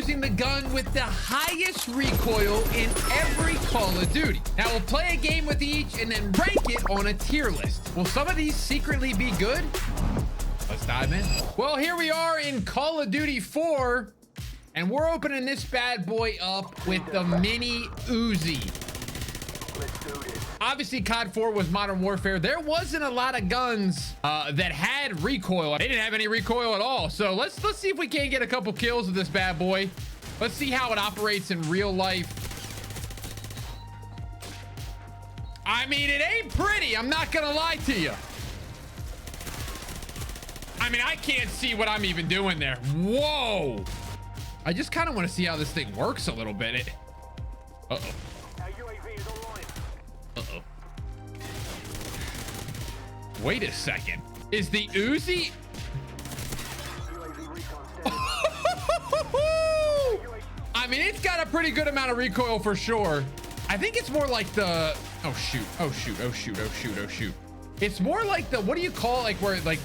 using the gun with the highest recoil in every Call of Duty. Now we'll play a game with each and then rank it on a tier list. Will some of these secretly be good? Let's dive in. Well, here we are in Call of Duty 4, and we're opening this bad boy up with the mini Uzi. Obviously, COD 4 was Modern Warfare. There wasn't a lot of guns that had recoil. They didn't have any recoil at all. So let's see if we can't get a couple kills with this bad boy. Let's see how it operates in real life. I mean, it ain't pretty. I'm not gonna lie to you. I mean, I can't see what I'm even doing there. Whoa. I just kind of want to see how this thing works a little bit. Uh-oh. Uh-oh. Wait a second. Is the Uzi? I mean, it's got a pretty good amount of recoil for sure. I think it's more like the... Oh, shoot. Oh, shoot. Oh, shoot. Oh, shoot. Oh, shoot. It's more like the... What do you call it? Like where, like,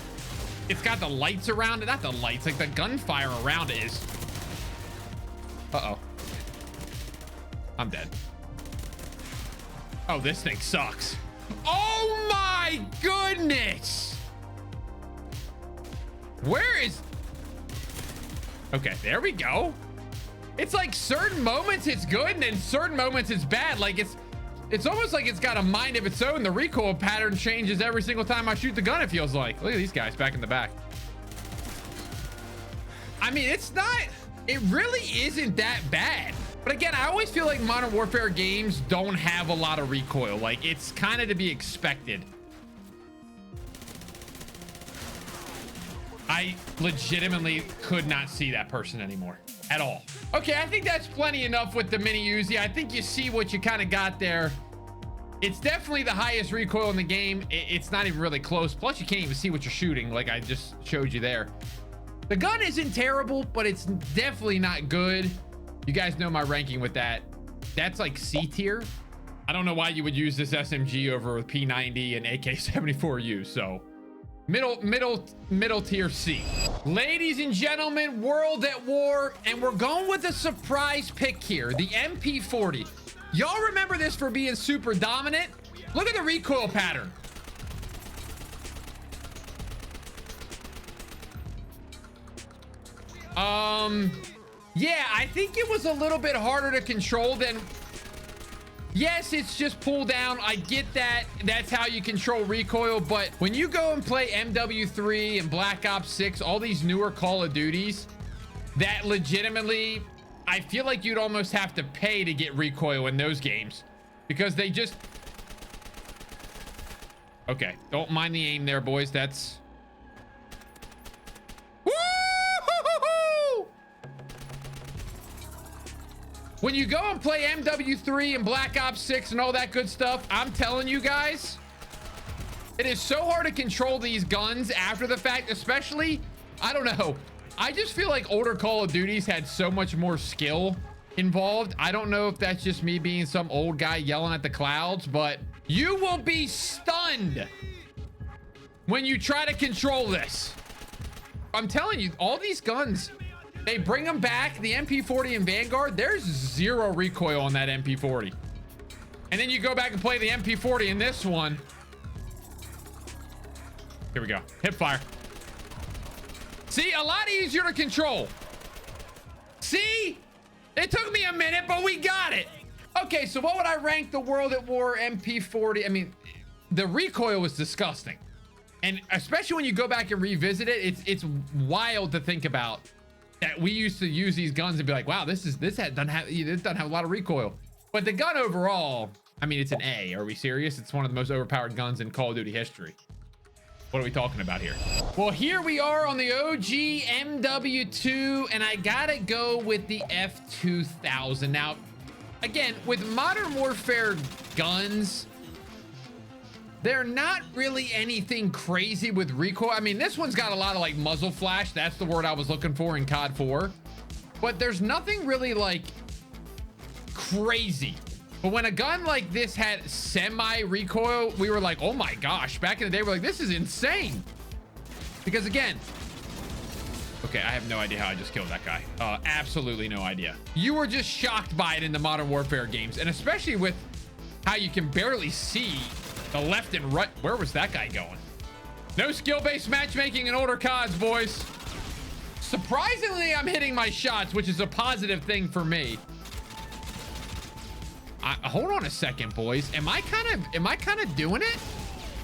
it's got the lights around it. Not the lights. Like the gunfire around it is... Uh-oh. I'm dead. Oh, this thing sucks. Oh my goodness. Where is... Okay, there we go. It's like certain moments it's good and then certain moments it's bad. Like it's almost like it's got a mind of its own. The recoil pattern changes every single time I shoot the gun, it feels like. Look at these guys back in the back. I mean, it's not... It really isn't that bad. But again, I always feel like Modern Warfare games don't have a lot of recoil. Like, it's kind of to be expected. I legitimately could not see that person anymore at all. Okay, I think that's plenty enough with the mini Uzi. I think you see what you kind of got there. It's definitely the highest recoil in the game. It's not even really close. Plus, you can't even see what you're shooting, like I just showed you there. The gun isn't terrible, but it's definitely not good. You guys know my ranking with that. That's like C tier. I don't know why you would use this SMG over with P90 and AK-74U. So middle tier C. Ladies and gentlemen, World at War, and we're going with a surprise pick here, the MP40. Y'all remember this for being super dominant? Look at the recoil pattern. Yeah, I think it was a little bit harder to control than... Yes, it's just pull down. I get that. That's how you control recoil. But when you go and play MW3 and Black Ops 6, all these newer Call of Duties, that legitimately, I feel like you'd almost have to pay to get recoil in those games. Because they just... Okay, don't mind the aim there, boys. That's... When you go and play MW3 and Black Ops 6 and all that good stuff, I'm telling you guys, it is so hard to control these guns after the fact, especially, I don't know. I just feel like older Call of Duties had so much more skill involved. I don't know if that's just me being some old guy yelling at the clouds, but you will be stunned when you try to control this. I'm telling you, all these guns... They bring them back. The MP40 and Vanguard, there's zero recoil on that MP40. And then you go back and play the MP40 in this one. Here we go. Hip fire. See, a lot easier to control. See? It took me a minute, but we got it. Okay, so what would I rank the World at War MP40? I mean, the recoil was disgusting. And especially when you go back and revisit it, it's wild to think about. That we used to use these guns and be like, wow, this doesn't have a lot of recoil. But the gun overall, I mean, it's an A. Are we serious? It's one of the most overpowered guns in Call of Duty history. What are we talking about here? Well, here we are on the OG MW2, and I gotta go with the F2000. Now, again, with Modern Warfare guns, they're not really anything crazy with recoil. I mean, this one's got a lot of like muzzle flash. That's the word I was looking for in COD 4. But there's nothing really like crazy. But when a gun like this had semi recoil, we were like, oh my gosh. Back in the day, we're like, this is insane. Because again, Okay, I have no idea how I just killed that guy. Absolutely no idea. You were just shocked by it in the Modern Warfare games, and especially with how you can barely see the left and right. Where was that guy going? No skill-based matchmaking in older CODs, boys. Surprisingly, I'm hitting my shots, which is a positive thing for me. Hold on a second, boys. Am I kind of doing it?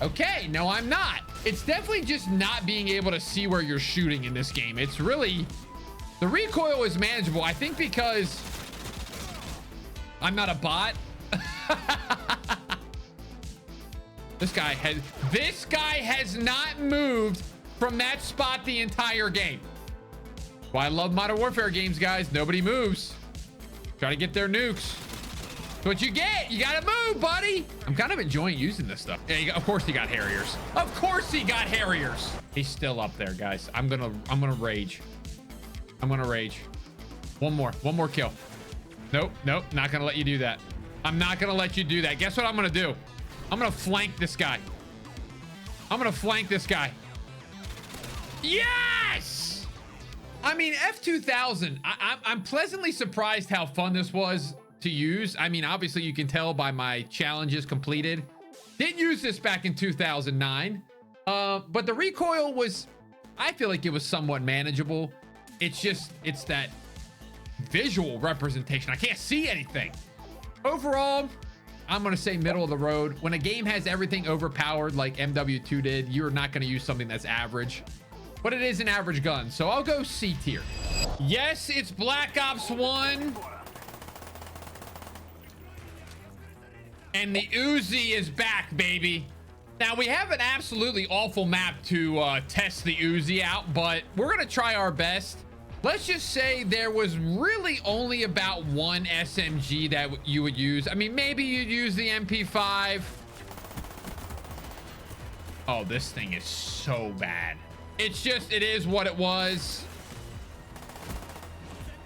Okay, no, I'm not. It's definitely just not being able to see where you're shooting in this game. It's really, the recoil is manageable. I think because I'm not a bot. This guy has not moved from that spot the entire game. Well, I love Modern Warfare games, guys. Nobody moves. Try to get their nukes. That's what you get. You gotta move, buddy. I'm kind of enjoying using this stuff. Yeah, of course he got Harriers. Of course he got Harriers. He's still up there, guys. I'm gonna rage. I'm gonna rage. One more kill. Nope, not gonna let you do that. I'm not gonna let you do that. Guess what I'm gonna do? I'm gonna flank this guy. Yes! I mean, F2000, I'm pleasantly surprised how fun this was to use. I mean, obviously you can tell by my challenges completed. Didn't use this back in 2009. But the recoil was, I feel like it was somewhat manageable. It's that visual representation. I can't see anything. Overall, I'm going to say middle of the road. When a game has everything overpowered like MW2 did, you're not going to use something that's average. But it is an average gun, so I'll go C tier. Yes, it's Black Ops 1. And the Uzi is back, baby. Now, we have an absolutely awful map to test the Uzi out, but we're going to try our best. Let's just say there was really only about one SMG that you would use. I mean, maybe you'd use the MP5. Oh, this thing is so bad. It is what it was.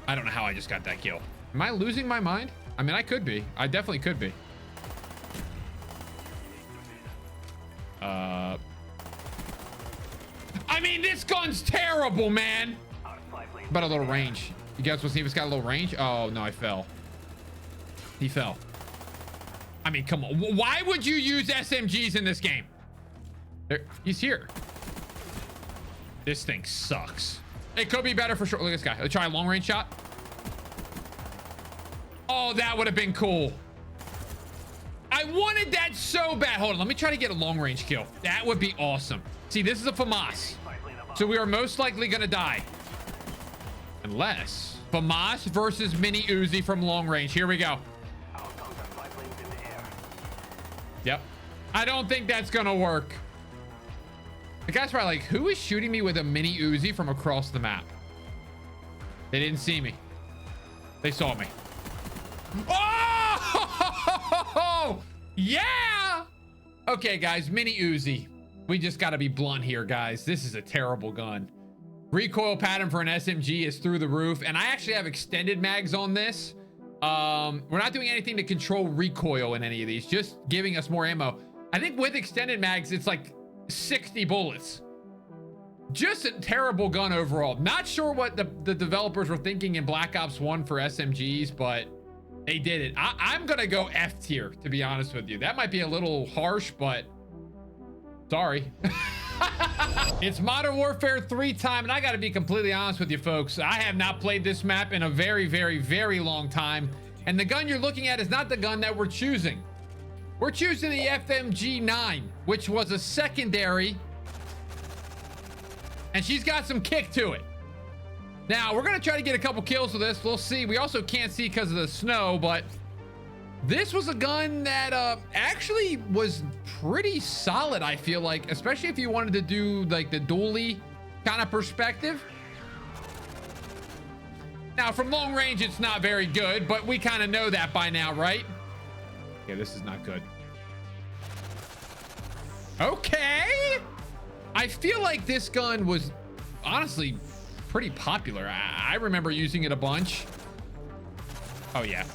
I don't know how I just got that kill. Am I losing my mind? I mean, I could be. I definitely could be. I mean, this gun's terrible, man. About a little range. You guys will see if it's got a little range. Oh, no, I fell. He fell. I mean, come on. Why would you use SMGs in this game? He's here. This thing sucks. It could be better for sure. Look at this guy. Let's try a long range shot. Oh, that would have been cool. I wanted that so bad. Hold on. Let me try to get a long range kill. That would be awesome. See, this is a FAMAS. So we are most likely going to die. Unless FAMAS versus Mini Uzi from long range. Here we go. Yep. I don't think that's going to work. The guy's probably like, who is shooting me with a Mini Uzi from across the map? They didn't see me. They saw me. Oh! Yeah! Okay, guys, Mini Uzi. We just got to be blunt here, guys. This is a terrible gun. Recoil pattern for an SMG is through the roof, and I actually have extended mags on this. We're not doing anything to control recoil in any of these, just giving us more ammo. I think with extended mags, it's like 60 bullets. Just a terrible gun overall. Not sure what the developers were thinking in Black Ops 1 for SMGs, but they did it. I'm gonna go F tier, to be honest with you. That might be a little harsh, but sorry. It's Modern Warfare 3 time, and I gotta be completely honest with you folks. I have not played this map in a very, very, very long time, and the gun you're looking at is not the gun that we're choosing. We're choosing the FMG9, which was a secondary, and she's got some kick to it. Now, we're gonna try to get a couple kills with this. We'll see. We also can't see because of the snow, but this was a gun that actually was pretty solid, I feel like, especially if you wanted to do like the dually kind of perspective. Now, from long range, it's not very good, but we kind of know that by now, right? Yeah, this is not good. Okay. I feel like this gun was honestly pretty popular. I remember using it a bunch. Oh, yeah.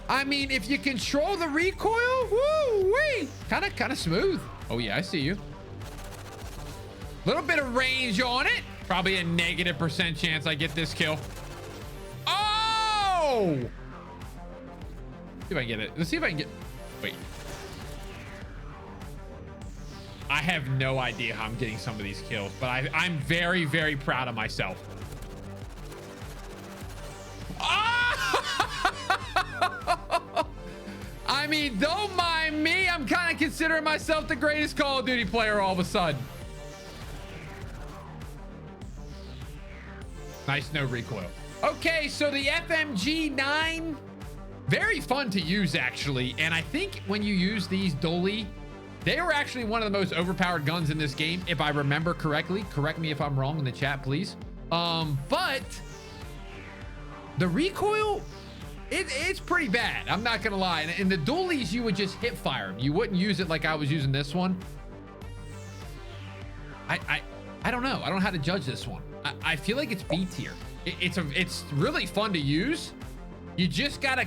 I mean, if you control the recoil, woo-wee, kind of smooth. Oh, yeah, I see you. Little bit of range on it. Probably a -% chance I get this kill. Oh! See if I can get it. Let's see if I can get... Wait. I have no idea how I'm getting some of these kills, but I'm very, very proud of myself. I mean, don't mind me. I'm kind of considering myself the greatest Call of Duty player all of a sudden. Nice, no recoil. Okay, so the FMG9, very fun to use, actually. And I think when you use these dolly, they were actually one of the most overpowered guns in this game, if I remember correctly. Correct me if I'm wrong in the chat, please. But the recoil, it's pretty bad. I'm not gonna lie. And the dollies, you would just hip fire them. You wouldn't use it like I was using this one. I don't know. I don't know how to judge this one. I feel like it's B tier. It's really fun to use. You just gotta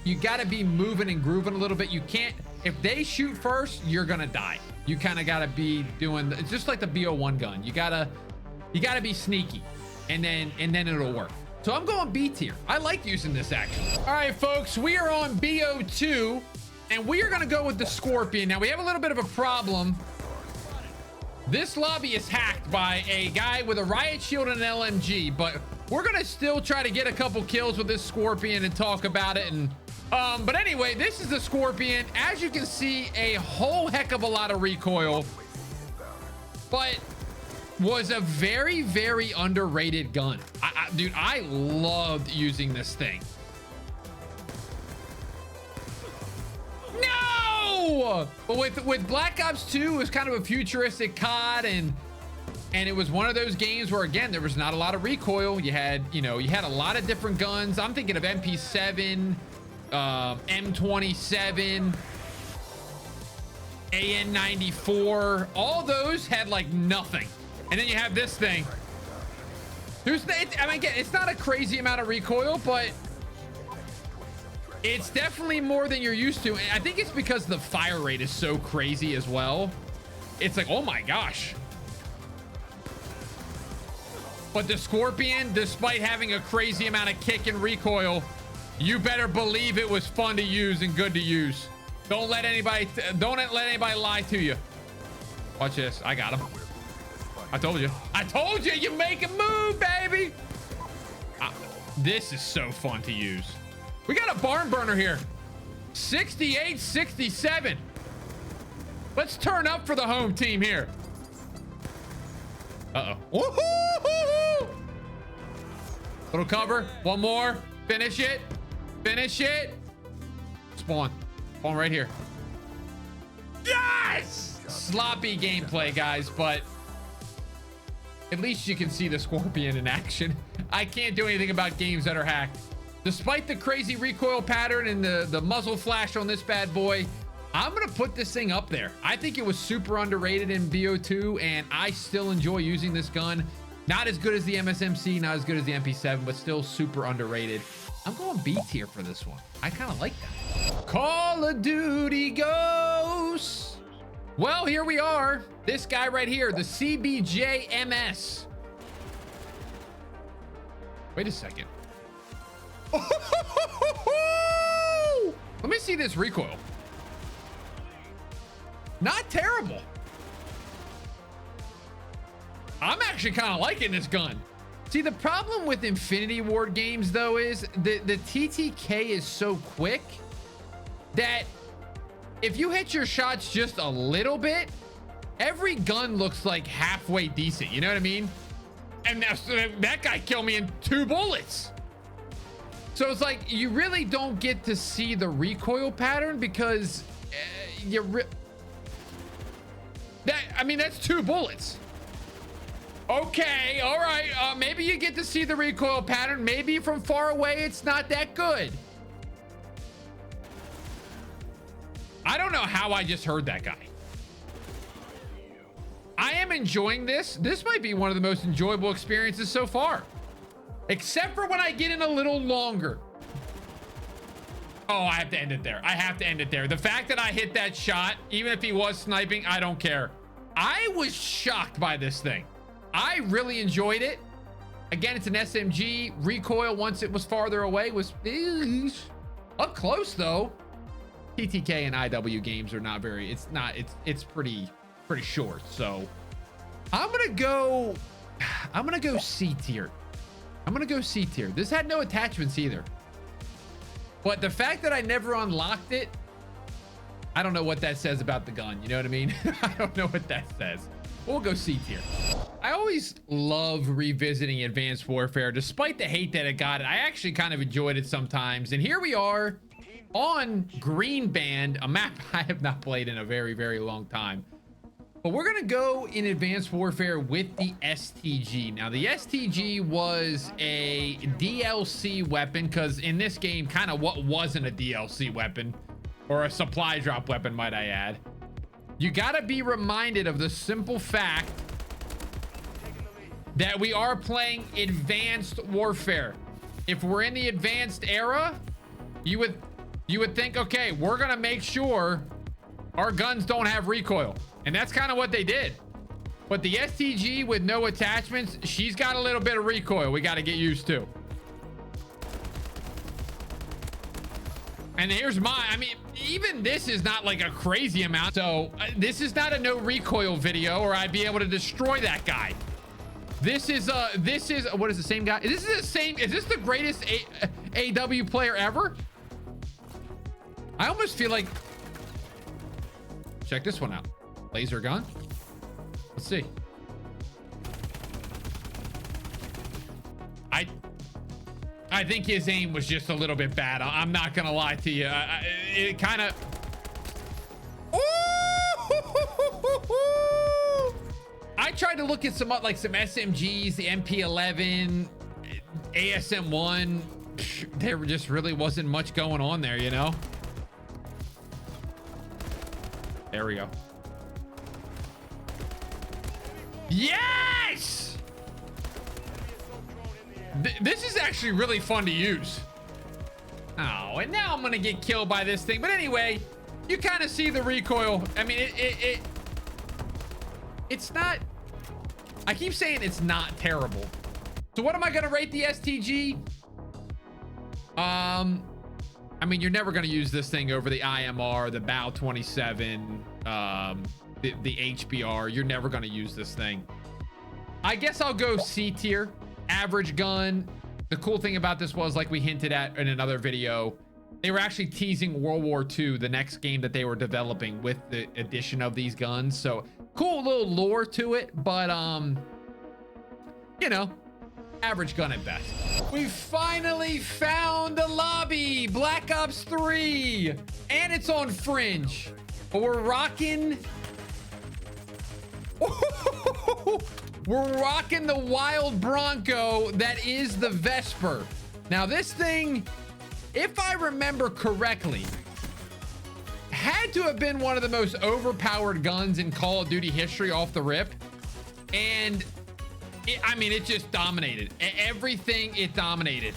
you gotta be moving and grooving a little bit. You can't, if they shoot first, you're gonna die. You kind of gotta be doing, it's just like the BO1 gun. You gotta be sneaky, and then it'll work. So I'm going B tier. I like using this actually. All right, folks, we are on BO2, and we are gonna go with the Scorpion. Now we have a little bit of a problem. This lobby is hacked by a guy with a riot shield and an LMG, but we're gonna still try to get a couple kills with this Scorpion and talk about it. And but anyway, this is the Scorpion. As you can see, a whole heck of a lot of recoil, but was a very, very underrated gun. Dude, I loved using this thing. No! But with Black Ops 2, it was kind of a futuristic COD, and it was one of those games where, again, there was not a lot of recoil. You had a lot of different guns. I'm thinking of MP7, M27, AN94. All those had like nothing. And then you have this thing. I mean, again, it's not a crazy amount of recoil, but it's definitely more than you're used to. And I think it's because the fire rate is so crazy as well. It's like, oh my gosh. But the Scorpion, despite having a crazy amount of kick and recoil, you better believe it was fun to use and good to use. Don't let anybody lie to you. Watch this. I got him. I told you. I told you. You make a move, baby. This is so fun to use. We got a barn burner here. 68, 67. Let's turn up for the home team here. Uh-oh. Little cover. One more. Finish it. Finish it. Spawn. Spawn right here. Yes! Sloppy gameplay, guys, but at least you can see the Scorpion in action. I can't do anything about games that are hacked. Despite the crazy recoil pattern and the muzzle flash on this bad boy, I'm gonna put this thing up there. I think it was super underrated in BO2, and I still enjoy using this gun. Not as good as the MSMC, not as good as the MP7, but still super underrated. I'm going B tier for this one. I kind of like that. Call of Duty Ghosts. Well, here we are. This guy right here, the CBJ MS. Wait a second. Let me see this recoil. Not terrible. I'm actually kind of liking this gun. See, the problem with Infinity Ward games, though, is the TTK is so quick that if you hit your shots just a little bit, every gun looks like halfway decent. You know what I mean? And that guy killed me in 2 bullets. So it's like you really don't get to see the recoil pattern because I mean, that's 2 bullets. Okay, all right. Maybe you get to see the recoil pattern. Maybe from far away, it's not that good. I don't know how I just heard that guy. I am enjoying this. This might be one of the most enjoyable experiences so far. Except for when I get in a little longer. Oh, I have to end it there. I have to end it there. The fact that I hit that shot, even if he was sniping, I don't care. I was shocked by this thing. I really enjoyed it. Again, it's an SMG. Recoil, once it was farther away, was up close though. TTK and IW games are not very, it's pretty short. So I'm gonna go C tier. I'm gonna go C tier. This had no attachments either, but the fact that I never unlocked it, I don't know what that says about the gun. You know what I mean? I don't know what that says. We'll go C tier. I always love revisiting Advanced Warfare, despite the hate that it got. I actually kind of enjoyed it sometimes. And here we are on Green Band, a map I have not played in a very, very long time. But we're gonna go in Advanced Warfare with the STG. Now, the STG was a DLC weapon, because in this game, kind of what wasn't a DLC weapon, or a supply drop weapon, might I add. You gotta be reminded of the simple fact that we are playing Advanced Warfare. If we're in the advanced era, you would think, okay, we're gonna make sure our guns don't have recoil. And that's kind of what they did. But the STG with no attachments, she's got a little bit of recoil we gotta get used to. And here's I mean, even this is not like a crazy amount. So this is not a no recoil video, or I'd be able to destroy that guy. This is what is the same guy? Is this the greatest AW player ever? I almost feel like, check this one out. Laser gun. Let's see. I think his aim was just a little bit bad. I'm not gonna lie to you. It kind of. I tried to look at some SMGs, the MP11, ASM1. There just really wasn't much going on there, you know. There we go. Yes! This is actually really fun to use. Oh, and now I'm gonna get killed by this thing. But anyway, you kind of see the recoil. I mean, it's not, I keep saying it's not terrible. So what am I gonna rate the STG? I mean, you're never gonna use this thing over the IMR, the BAU 27, the HBR. You're never gonna use this thing. I guess I'll go C tier. Average gun. The cool thing about this was, like we hinted at in another video, they were actually teasing World War II, the next game that they were developing, with the addition of these guns. So cool little lore to it, but you know, average gun at best. We finally found the lobby, Black Ops 3, and it's on Fringe, but we're rocking. We're rocking the wild Bronco that is the Vesper. Now this thing, if I remember correctly, had to have been one of the most overpowered guns in Call of Duty history off the rip. And I mean, it just dominated. Everything it dominated.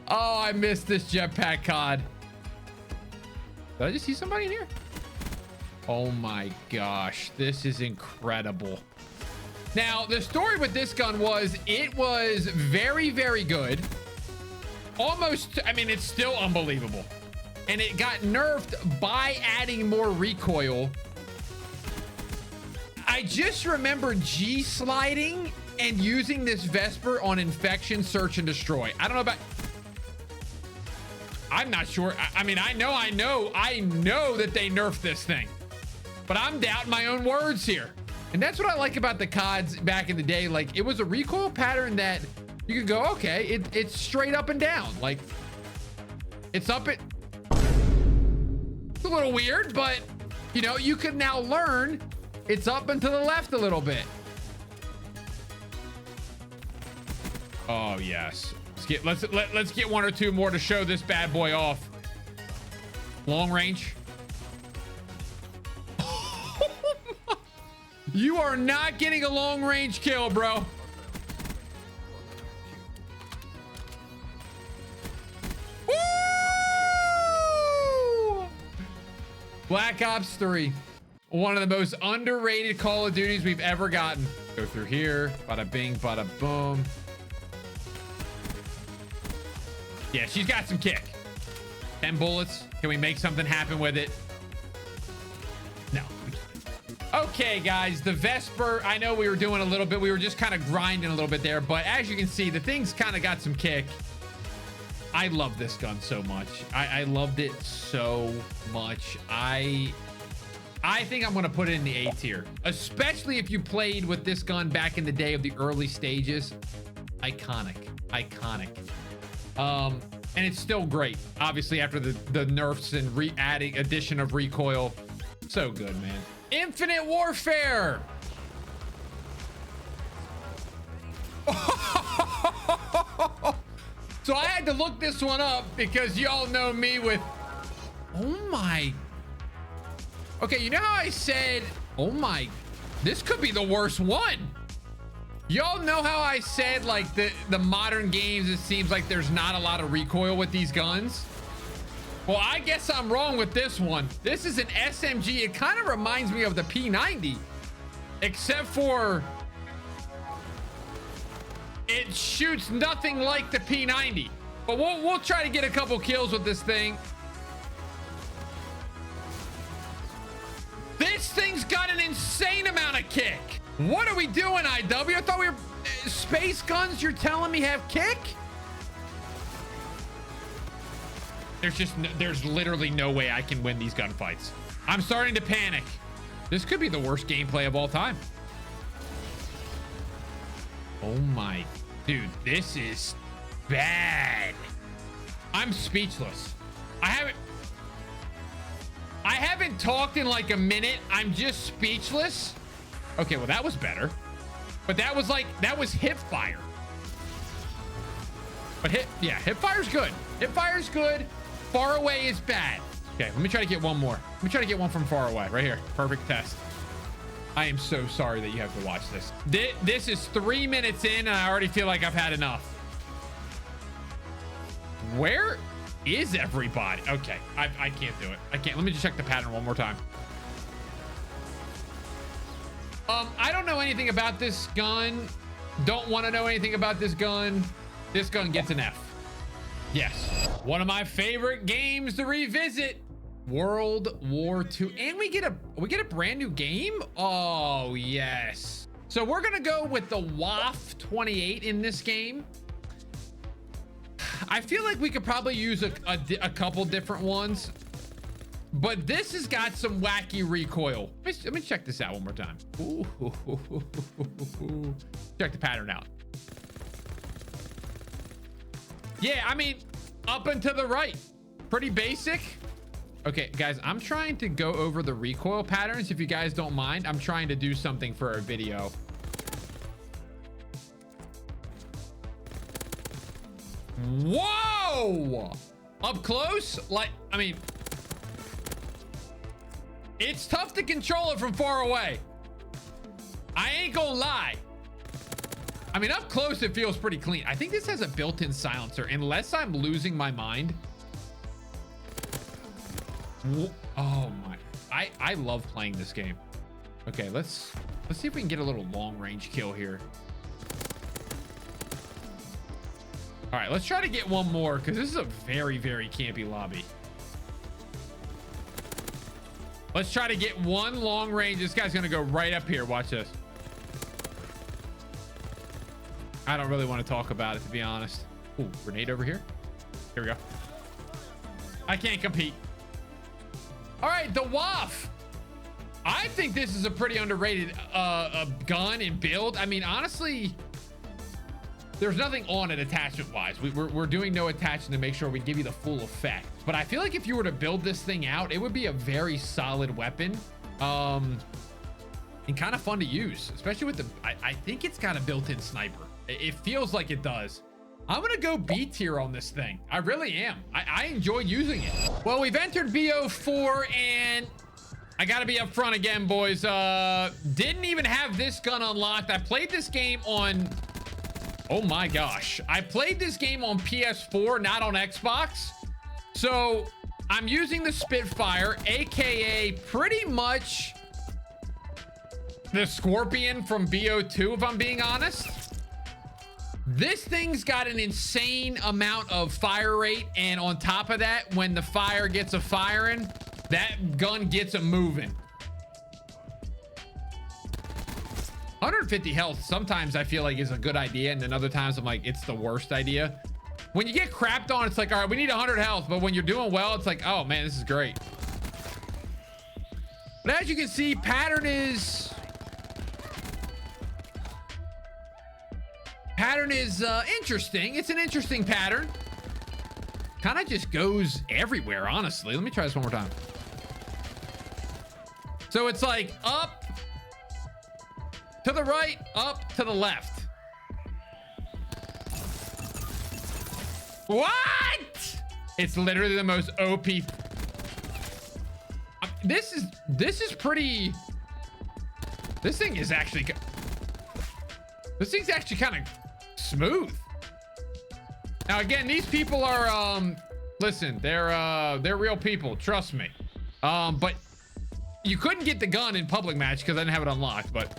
Oh, I missed this jetpack COD. Did I just see somebody in here? Oh my gosh, this is incredible. Now, the story with this gun was, it was very, very good. Almost, I mean, it's still unbelievable. And it got nerfed by adding more recoil. I just remember G sliding and using this Vesper on infection, search, and destroy. I don't know about, I'm not sure. I mean, I know that they nerfed this thing, but I'm doubting my own words here. And that's what I like about the CODs back in the day. Like, it was a recoil pattern that you could go, okay, it's straight up and down. Like, it's up it. It's a little weird, but you know, you can now learn it's up and to the left a little bit. Oh yes. Let's get one or two more to show this bad boy off. Long range. You are not getting a long range kill, bro. Woo! Black Ops 3. One of the most underrated Call of Duties we've ever gotten. Go through here. Bada bing, bada boom. Yeah, she's got some kick. 10 bullets. Can we make something happen with it? No. Okay, guys, the Vesper. I know we were doing a little bit. We were just kind of grinding a little bit there. But as you can see, the thing's kind of got some kick. I love this gun so much. I loved it so much. I think I'm going to put it in the A tier, especially if you played with this gun back in the day of the early stages. Iconic. And it's still great, obviously, after the nerfs and addition of recoil. So good, man. Infinite Warfare. So I had to look this one up because y'all know me with, oh my. Okay, you know how I said, oh my, this could be the worst one. Y'all know how I said, like, the modern games, it seems like there's not a lot of recoil with these guns. Well, I guess I'm wrong with this one. This is an SMG. It kind of reminds me of the P90, except for it shoots nothing like the P90. But we'll try to get a couple kills with this thing. This thing's got an insane amount of kick. What are we doing, IW? I thought we were space guns. You're telling me have kick? There's literally no way I can win these gunfights. I'm starting to panic. This could be the worst gameplay of all time. Oh my, dude, this is bad. I'm speechless. I haven't talked in like a minute. I'm just speechless. Okay, well, that was better. But that was hip fire. But hip fire's good. Hip fire's good. Far away is bad. Okay, let me try to get one more. Let me try to get one from far away. Right here. Perfect test. I am so sorry that you have to watch this. This is 3 minutes in, and I already feel like I've had enough. Where is everybody? Okay, I can't do it. I can't. Let me just check the pattern one more time. I don't know anything about this gun. Don't want to know anything about this gun. This gun gets an F. Yes. One of my favorite games to revisit. World War II. And we get a brand new game. Oh, yes. So we're going to go with the WWII 28 in this game. I feel like we could probably use a couple different ones. But this has got some wacky recoil. Let me check this out one more time. Ooh. Check the pattern out. Yeah, I mean, up and to the right. Pretty basic. Okay, guys, I'm trying to go over the recoil patterns. If you guys don't mind, I'm trying to do something for our video. Whoa! Up close? Like, I mean, it's tough to control it from far away. I ain't gonna lie. I mean, up close, it feels pretty clean. I think this has a built-in silencer, unless I'm losing my mind. Oh my, I love playing this game. Okay, let's see if we can get a little long-range kill here. All right, let's try to get one more, because this is a very, very campy lobby. Let's try to get one long range. This guy's gonna go right up here. Watch this. I don't really want to talk about it, to be honest. Ooh, grenade over here. Here we go. I can't compete. All right, the WWII. I think this is a pretty underrated gun and build. I mean, honestly, there's nothing on it attachment wise. We're doing no attachment to make sure we give you the full effect. But I feel like if you were to build this thing out, it would be a very solid weapon. And kind of fun to use, especially with the, I think it's got a built-in sniper. It feels like it does. I'm gonna go B tier on this thing. I really am. I enjoy using it. Well, we've entered BO4 and I gotta be up front again, boys. Didn't even have this gun unlocked. I played this game on, oh my gosh. I played this game on PS4, not on Xbox. So I'm using the Spitfire, AKA pretty much the Scorpion from BO2, if I'm being honest. This thing's got an insane amount of fire rate, and on top of that, when the fire gets a firing, that gun gets a moving. 150 health sometimes I feel like is a good idea, and then other times I'm like, it's the worst idea. When you get crapped on, it's like, all right, we need 100 health, but when you're doing well, it's like, oh man, this is great. But as you can see, pattern is interesting. It's an interesting pattern. Kind of just goes everywhere, honestly. Let me try this one more time. So it's like up to the right, up to the left. What? It's literally the most OP. This is pretty. This thing's actually kind of smooth. Now again, these people are listen, they're real people, trust me. But you couldn't get the gun in public match because I didn't have it unlocked, but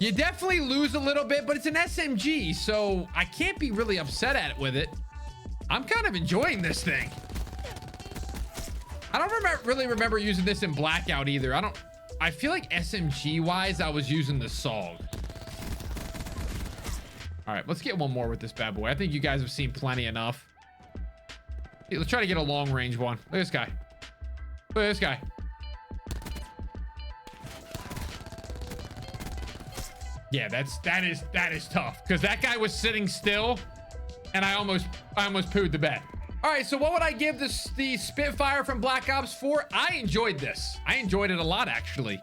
you definitely lose a little bit, but it's an SMG, so I can't be really upset at it with it. I'm kind of enjoying this thing. I don't really remember using this in Blackout either. I feel like SMG wise, I was using the SOG. All right, let's get one more with this bad boy. I think you guys have seen plenty enough. Hey, let's try to get a long range one. Look at this guy. Look at this guy. Yeah, that is tough because that guy was sitting still, and I almost pooed the bed. All right, so what would I give the Spitfire from Black Ops 4? I enjoyed this. I enjoyed it a lot, actually.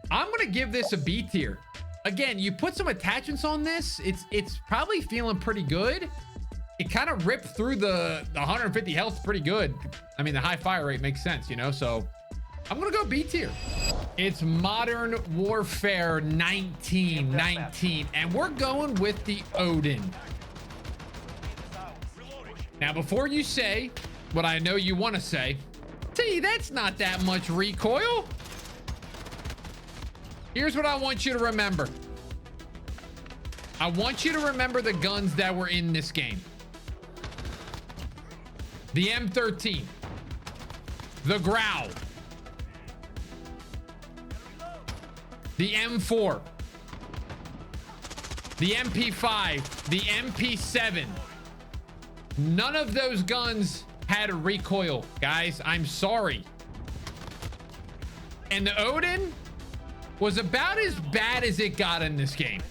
I'm gonna give this a B tier. Again, you put some attachments on this, it's probably feeling pretty good. It kind of ripped through the 150 health pretty good. I mean, the high fire rate makes sense, you know, so I'm gonna go B tier. It's Modern Warfare 19, and we're going with the Odin. Now, before you say what I know you want to say, see, that's not that much recoil. Here's what I want you to remember. I want you to remember the guns that were in this game. The M13, the Growl, the M4, the MP5, the MP7. None of those guns had a recoil, guys. I'm sorry. And the Odin was about as bad as it got in this game.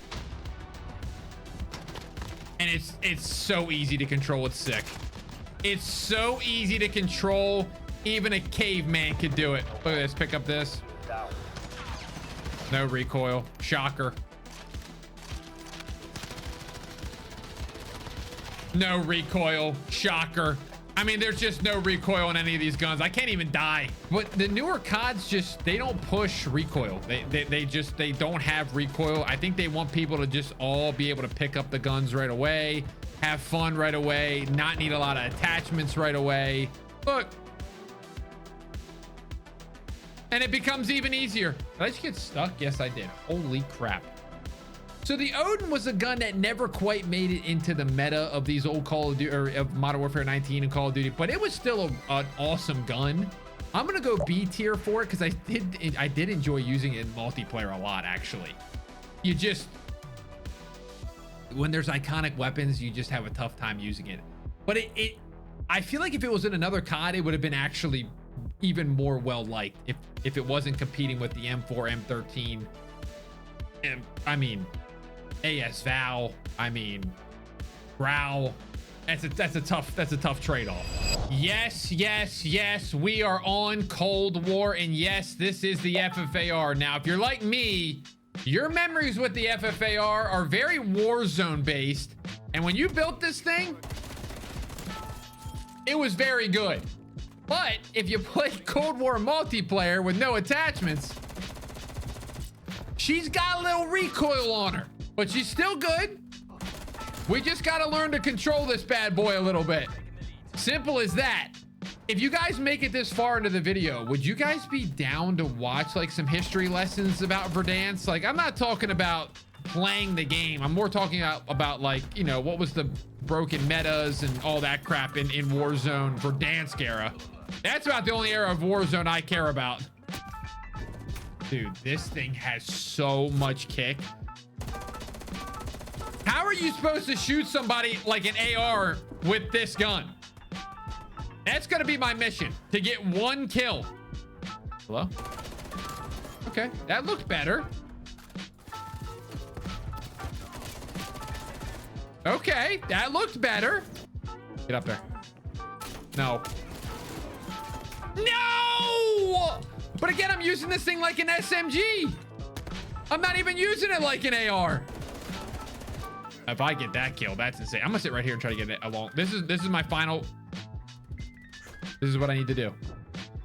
And it's so easy to control. It's sick. It's so easy to control. Even a caveman could do it. Look at this. Pick up this. No recoil. Shocker. No recoil. Shocker. I mean, there's just no recoil on any of these guns. I can't even die. But the newer CODs just, they don't push recoil. They don't have recoil. I think they want people to just all be able to pick up the guns right away, have fun right away, not need a lot of attachments right away. Look. And it becomes even easier. Did I just get stuck? Yes, I did. Holy crap. So the Odin was a gun that never quite made it into the meta of these old Call of Duty, or of Modern Warfare 19 and Call of Duty, but it was still an awesome gun. I'm gonna go B tier for it because I did enjoy using it in multiplayer a lot, actually. You just, when there's iconic weapons, you just have a tough time using it. But I feel like if it was in another COD, it would have been actually even more well liked if it wasn't competing with the M4, M13, and I mean AS Val, I mean Growl. That's a tough trade-off. Yes, we are on Cold War, and yes, this is the FFAR. Now, if you're like me, your memories with the FFAR are very Warzone based, and when you built this thing, it was very good. But if you play Cold War multiplayer with no attachments, she's got a little recoil on her, but she's still good. We just got to learn to control this bad boy a little bit. Simple as that. If you guys make it this far into the video, would you guys be down to watch like some history lessons about Verdansk? Like, I'm not talking about playing the game. I'm more talking about like, you know, what was the broken metas and all that crap in Warzone Verdansk era. That's about the only era of Warzone I care about. Dude, this thing has so much kick. How are you supposed to shoot somebody like an AR with this gun? That's gonna be my mission, to get 1 kill. Hello? Okay, that looked better. Okay, that looked better. Get up there. No. No! But again, I'm using this thing like an SMG. I'm not even using it like an AR. If I get that kill, that's insane. I'm gonna sit right here and try to get it along. This is my final. This is what I need to do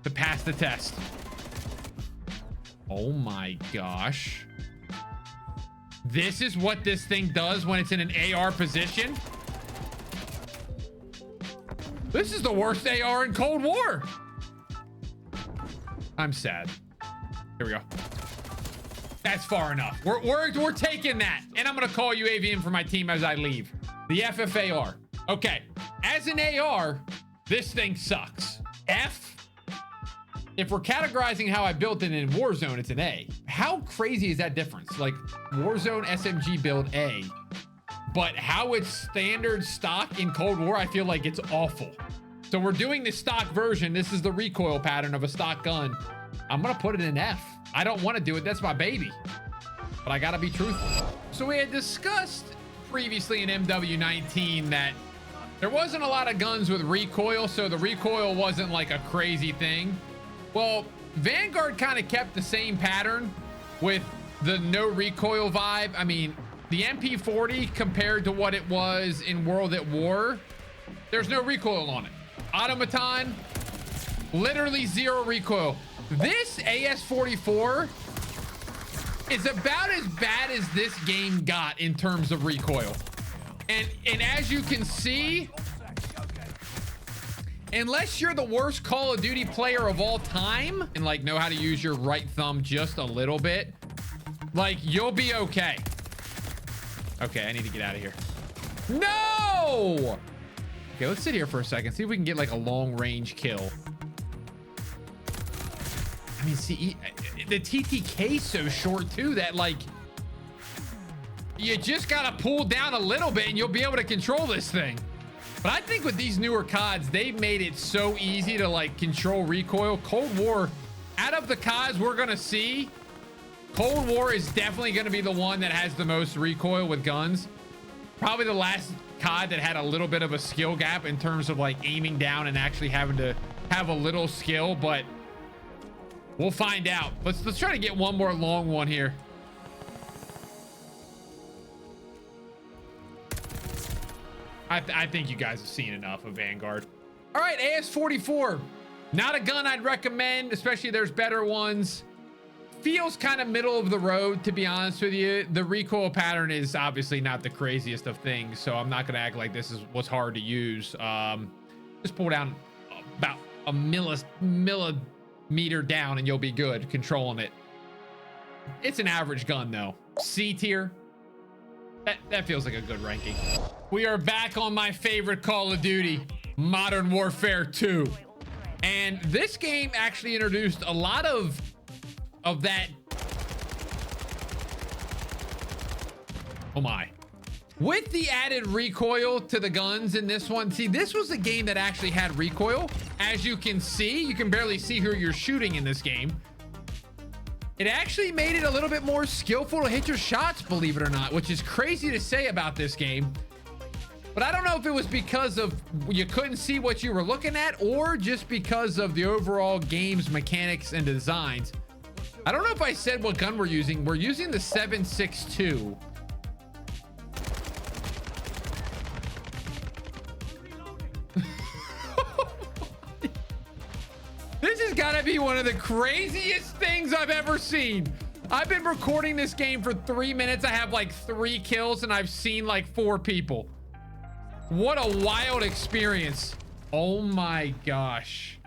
to pass the test. Oh my gosh. This is what this thing does when it's in an AR position. This is the worst AR in Cold War. I'm sad. Here we go. That's far enough. We're taking that. And I'm gonna call UAV in for my team as I leave. The FFAR. Okay. As an AR, this thing sucks. If we're categorizing how I built it in Warzone, it's an A. How crazy is that difference? Like Warzone SMG build A, but how it's standard stock in Cold War, I feel like it's awful. So we're doing the stock version. This is the recoil pattern of a stock gun. I'm gonna put it in F. I don't want to do it. That's my baby. But I gotta be truthful. So we had discussed previously in MW19 that there wasn't a lot of guns with recoil, so the recoil wasn't like a crazy thing. Well, Vanguard kind of kept the same pattern with the no recoil vibe. I mean, the MP40 compared to what it was in World at War, there's no recoil on it. Automaton, literally 0 recoil. This AS44 is about as bad as this game got in terms of recoil. And as you can see, unless you're the worst Call of Duty player of all time and like know how to use your right thumb just a little bit, like you'll be okay. Okay, I need to get out of here. No! Okay, let's sit here for a second. See if we can get like a long range kill. I mean, see, the TTK is so short too that like you just gotta pull down a little bit and you'll be able to control this thing. But I think with these newer CODs, they've made it so easy to like control recoil. Cold War, out of the CODs we're gonna see, Cold War is definitely gonna be the one that has the most recoil with guns. Probably the last COD that had a little bit of a skill gap in terms of like aiming down and actually having to have a little skill, but we'll find out. Let's try to get one more long one here. I think you guys have seen enough of Vanguard. All right, AS44. Not a gun I'd recommend, especially there's better ones. Feels kind of middle of the road, to be honest with you. The recoil pattern is obviously not the craziest of things, so I'm not going to act like this is what's hard to use. Just pull down about a millimeter down and you'll be good controlling it. It's an average gun though. C tier. That feels like a good ranking. We are back on my favorite Call of Duty, Modern Warfare 2. And this game actually introduced a lot of that. Oh my. With the added recoil to the guns in this one. See, this was a game that actually had recoil. As you can see, you can barely see who you're shooting in this game. It actually made it a little bit more skillful to hit your shots, believe it or not, which is crazy to say about this game. But I don't know if it was because of you couldn't see what you were looking at or just because of the overall game's mechanics and designs. I don't know if I said what gun we're using. We're using the 7.62. This has got to be one of the craziest things I've ever seen. I've been recording this game for 3 minutes. I have like 3 kills and I've seen like 4 people. What a wild experience. Oh my gosh.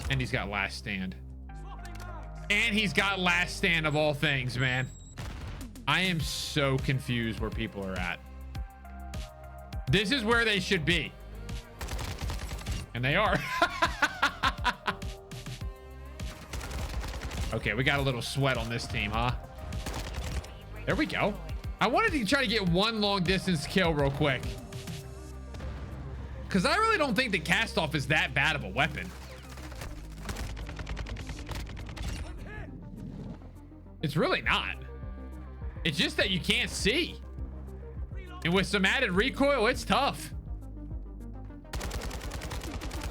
And he's got last stand. And he's got last stand of all things, man. I am so confused where people are at. This is where they should be. And they are. Okay, we got a little sweat on this team, huh? There we go. I wanted to try to get one long distance kill real quick. Because I really don't think the cast-off is that bad of a weapon. It's really not. It's just that you can't see. And with some added recoil, it's tough.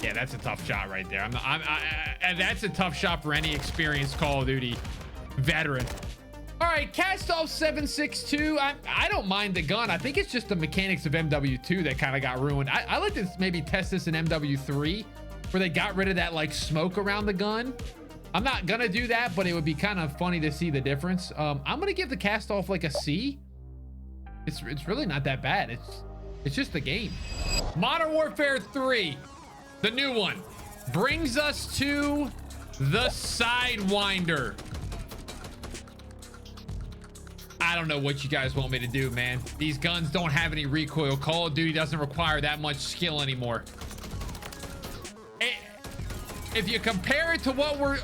Yeah, that's a tough shot right there. And that's a tough shot for any experienced Call of Duty veteran. All right, castov 762. I don't mind the gun. I think it's just the mechanics of MW2 that kind of got ruined. I like to maybe test this in MW3, where they got rid of that like smoke around the gun. I'm not gonna do that, but it would be kind of funny to see the difference. I'm gonna give the cast-off like a C. It's really not that bad. It's just the game. Modern Warfare 3, the new one, brings us to the sidewinder. I don't know what you guys want me to do, man. These guns don't have any recoil. Call of Duty doesn't require that much skill anymore. If you compare it to what we're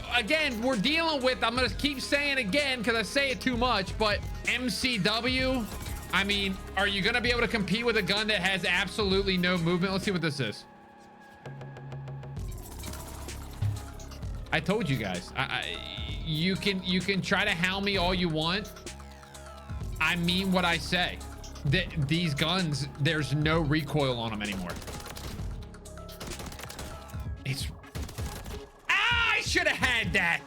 dealing with, I'm gonna keep saying again because I say it too much, but MCW, I mean, are you gonna be able to compete with a gun that has absolutely no movement? Let's see what this is. I told you guys, you can try to hound me all you want. I mean what I say. These guns, there's no recoil on them anymore. I should have had that.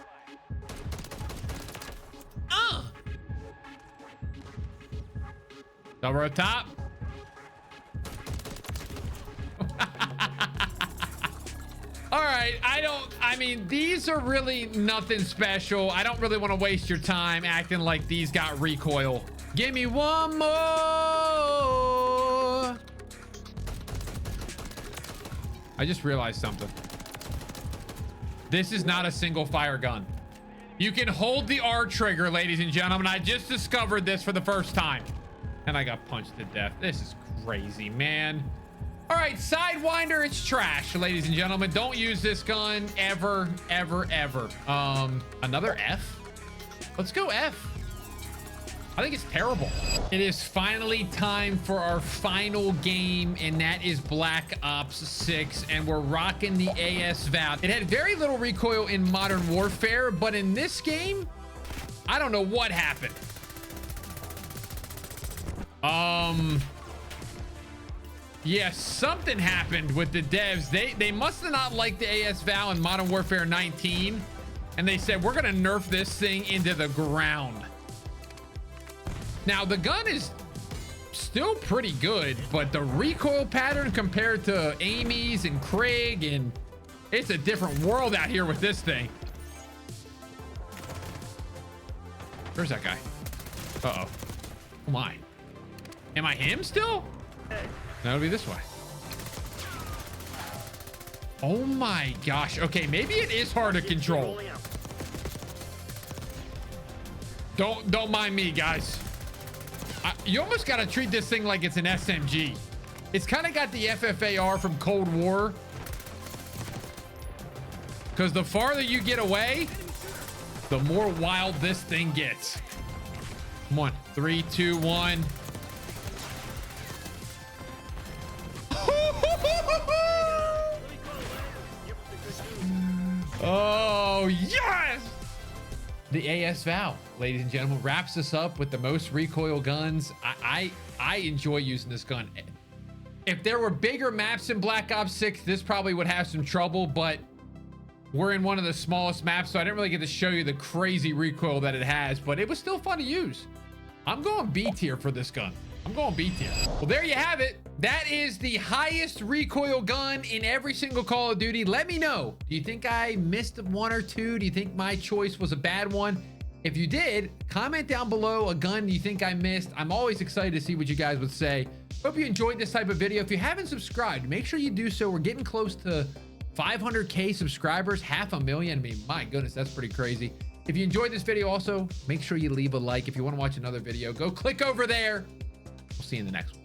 Double up top. All right, I mean, these are really nothing special. I don't really want to waste your time acting like these got recoil. Give me one more. I just realized something. This is not a single fire gun. You can hold the R trigger, ladies and gentlemen. I just discovered this for the first time. And I got punched to death. This is crazy, man. All right, sidewinder, it's trash, ladies and gentlemen. Don't use this gun ever, ever, ever. Another F? Let's go F. I think it's terrible. It is finally time for our final game, and that is Black Ops 6, and we're rocking the AS Val. It had very little recoil in Modern Warfare, but in this game, I don't know what happened. Yeah, something happened with the devs. They must have not liked the AS Val in Modern Warfare 19, and they said, we're gonna nerf this thing into the ground. Now, the gun is still pretty good, but the recoil pattern compared to Amy's and Craig, and it's a different world out here with this thing. Where's that guy? Uh-oh. Oh my. Am I him still? That'll be this way. Oh my gosh. Okay, maybe it is hard to control. Don't mind me, guys. You almost got to treat this thing like it's an SMG. It's kind of got the FFAR from Cold War. Because the farther you get away, the more wild this thing gets. Come on. 3, 2, 1. Oh, yes! The AS Val, ladies and gentlemen, wraps us up with the most recoil guns. I enjoy using this gun. If there were bigger maps in Black Ops 6, this probably would have some trouble, but we're in one of the smallest maps, so I didn't really get to show you the crazy recoil that it has, but it was still fun to use. I'm going B tier for this gun. I'm going B tier. Well, there you have it. That is the highest recoil gun in every single Call of Duty. Let me know. Do you think I missed one or two? Do you think my choice was a bad one? If you did, comment down below a gun you think I missed. I'm always excited to see what you guys would say. Hope you enjoyed this type of video. If you haven't subscribed, make sure you do so. We're getting close to 500K subscribers, 500,000. I mean, my goodness, that's pretty crazy. If you enjoyed this video, also make sure you leave a like. If you want to watch another video, go click over there. We'll see you in the next one.